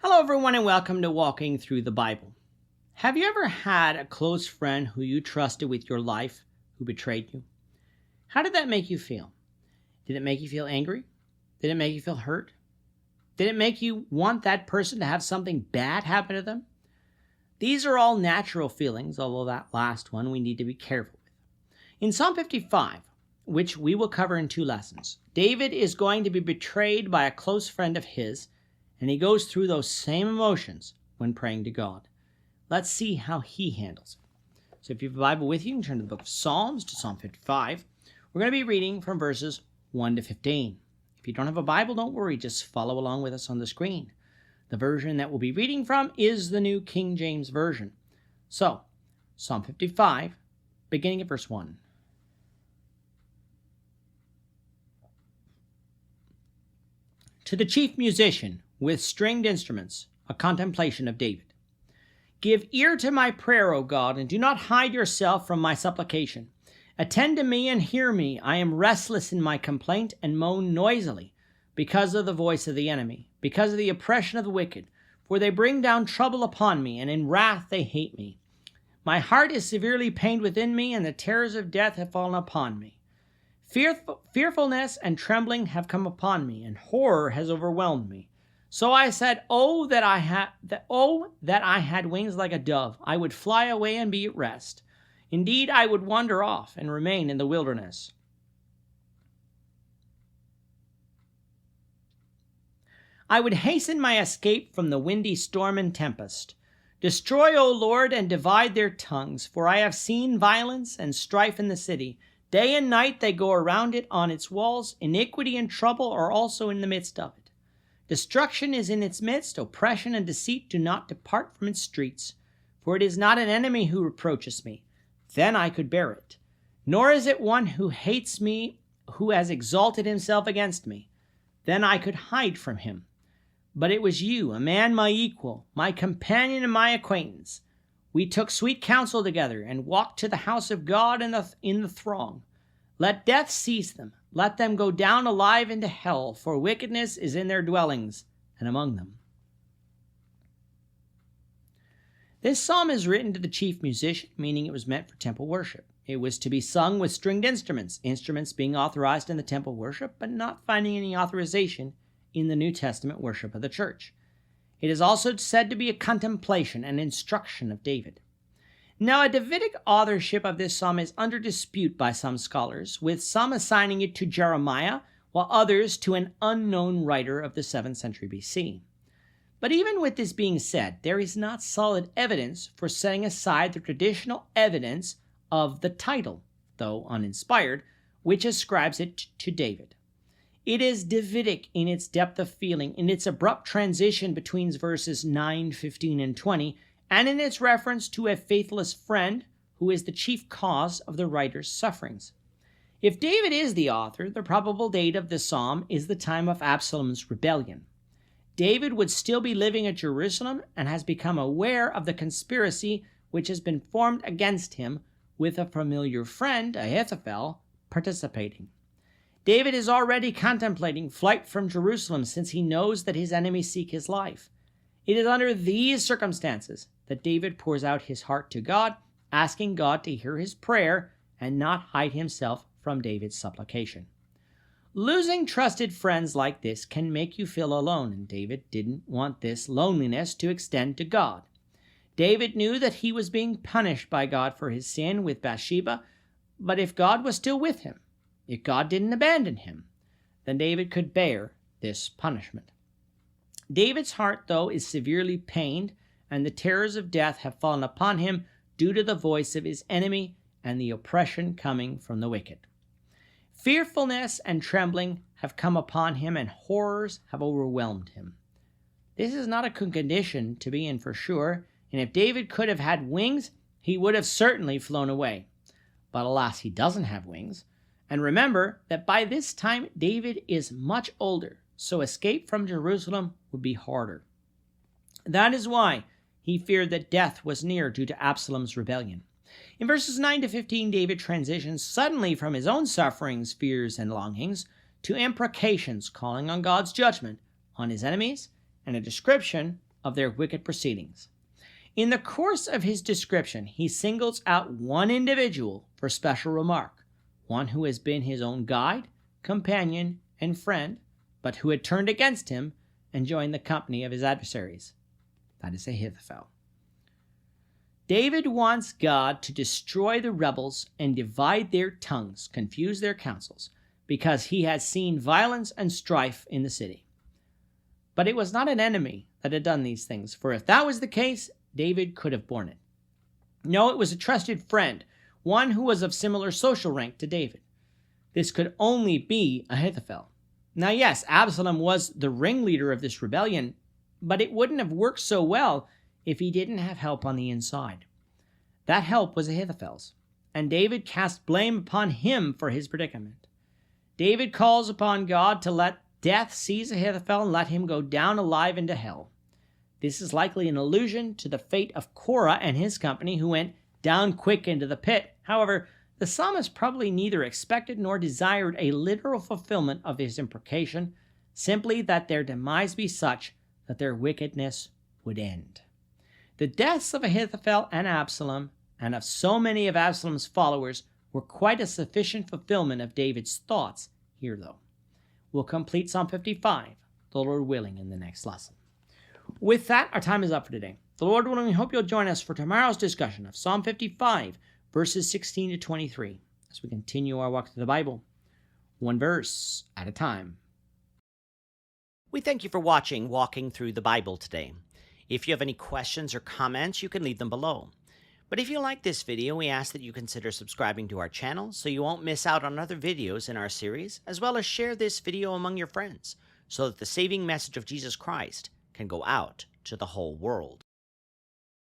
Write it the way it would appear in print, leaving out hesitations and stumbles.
Hello, everyone, and welcome to Walking Through the Bible. Have you ever had a close friend who you trusted with your life who betrayed you? How did that make you feel? Did it make you feel angry? Did it make you feel hurt? Did it make you want that person to have something bad happen to them? These are all natural feelings, although that last one we need to be careful with. In Psalm 55, which we will cover in 2 lessons, David is going to be betrayed by a close friend of his, and he goes through those same emotions when praying to God. Let's see how he handles it. So if you have a Bible with you, you can turn to the book of Psalms, to Psalm 55. We're going to be reading from verses 1 to 15. If you don't have a Bible, don't worry, just follow along with us on the screen. The version that we'll be reading from is the New King James Version. So, Psalm 55, beginning at verse 1. To the chief musician with stringed instruments, a contemplation of David. Give ear to my prayer, O God, and do not hide yourself from my supplication. Attend to me and hear me. I am restless in my complaint and moan noisily because of the voice of the enemy, because of the oppression of the wicked. For they bring down trouble upon me, and in wrath they hate me. My heart is severely pained within me, and the terrors of death have fallen upon me. Fearfulness and trembling have come upon me, and horror has overwhelmed me. So I said, Oh, that I had wings like a dove. I would fly away and be at rest. Indeed, I would wander off and remain in the wilderness. I would hasten my escape from the windy storm and tempest. Destroy, O Lord, and divide their tongues, for I have seen violence and strife in the city. Day and night they go around it on its walls. Iniquity and trouble are also in the midst of it. Destruction is in its midst. Oppression and deceit do not depart from its streets. For it is not an enemy who reproaches me. Then I could bear it. Nor is it one who hates me, who has exalted himself against me. Then I could hide from him. But it was you, a man my equal, my companion and my acquaintance. We took sweet counsel together and walked to the house of God in the throng. Let death seize them. Let them go down alive into hell, for wickedness is in their dwellings and among them. This psalm is written to the chief musician, meaning it was meant for temple worship. It was to be sung with stringed instruments, instruments being authorized in the temple worship, but not finding any authorization in the New Testament worship of the church. It is also said to be a contemplation and instruction of David. Now, a Davidic authorship of this psalm is under dispute by some scholars, with some assigning it to Jeremiah, while others to an unknown writer of the 7th century BC. But even with this being said, there is not solid evidence for setting aside the traditional evidence of the title, though uninspired, which ascribes it to David. It is Davidic in its depth of feeling, in its abrupt transition between verses 9, 15, and 20, and in its reference to a faithless friend who is the chief cause of the writer's sufferings. If David is the author, the probable date of the psalm is the time of Absalom's rebellion. David would still be living at Jerusalem and has become aware of the conspiracy which has been formed against him, with a familiar friend, Ahithophel, participating. David is already contemplating flight from Jerusalem since he knows that his enemies seek his life. It is under these circumstances that David pours out his heart to God, asking God to hear his prayer and not hide himself from David's supplication. Losing trusted friends like this can make you feel alone, and David didn't want this loneliness to extend to God. David knew that he was being punished by God for his sin with Bathsheba, but if God was still with him, if God didn't abandon him, then David could bear this punishment. David's heart, though, is severely pained, and the terrors of death have fallen upon him due to the voice of his enemy and the oppression coming from the wicked. Fearfulness and trembling have come upon him, and horrors have overwhelmed him. This is not a good condition to be in for sure, and if David could have had wings, he would have certainly flown away. But alas, he doesn't have wings. And remember that by this time, David is much older, so escape from Jerusalem would be harder. That is why he feared that death was near due to Absalom's rebellion. In verses 9 to 15, David transitions suddenly from his own sufferings, fears, and longings to imprecations calling on God's judgment on his enemies and a description of their wicked proceedings. In the course of his description, he singles out one individual for special remark, one who has been his own guide, companion, and friend, but who had turned against him and joined the company of his adversaries. That is Ahithophel. David wants God to destroy the rebels and divide their tongues, confuse their counsels, because he has seen violence and strife in the city. But it was not an enemy that had done these things, for if that was the case, David could have borne it. No, it was a trusted friend, one who was of similar social rank to David. This could only be Ahithophel. Now, yes, Absalom was the ringleader of this rebellion, but it wouldn't have worked so well if he didn't have help on the inside. That help was Ahithophel's, and David cast blame upon him for his predicament. David calls upon God to let death seize Ahithophel and let him go down alive into hell. This is likely an allusion to the fate of Korah and his company, who went down quick into the pit. However, the psalmist probably neither expected nor desired a literal fulfillment of his imprecation, simply that their demise be such that their wickedness would end. The deaths of Ahithophel and Absalom, and of so many of Absalom's followers, were quite a sufficient fulfillment of David's thoughts here, though. We'll complete Psalm 55, the Lord willing, in the next lesson. With that, our time is up for today. The Lord willing, we hope you'll join us for tomorrow's discussion of Psalm 55, verses 16 to 23, as we continue our walk through the Bible, one verse at a time. We thank you for watching Walking Through the Bible today. If you have any questions or comments, you can leave them below. But if you like this video, we ask that you consider subscribing to our channel so you won't miss out on other videos in our series, as well as share this video among your friends so that the saving message of Jesus Christ can go out to the whole world.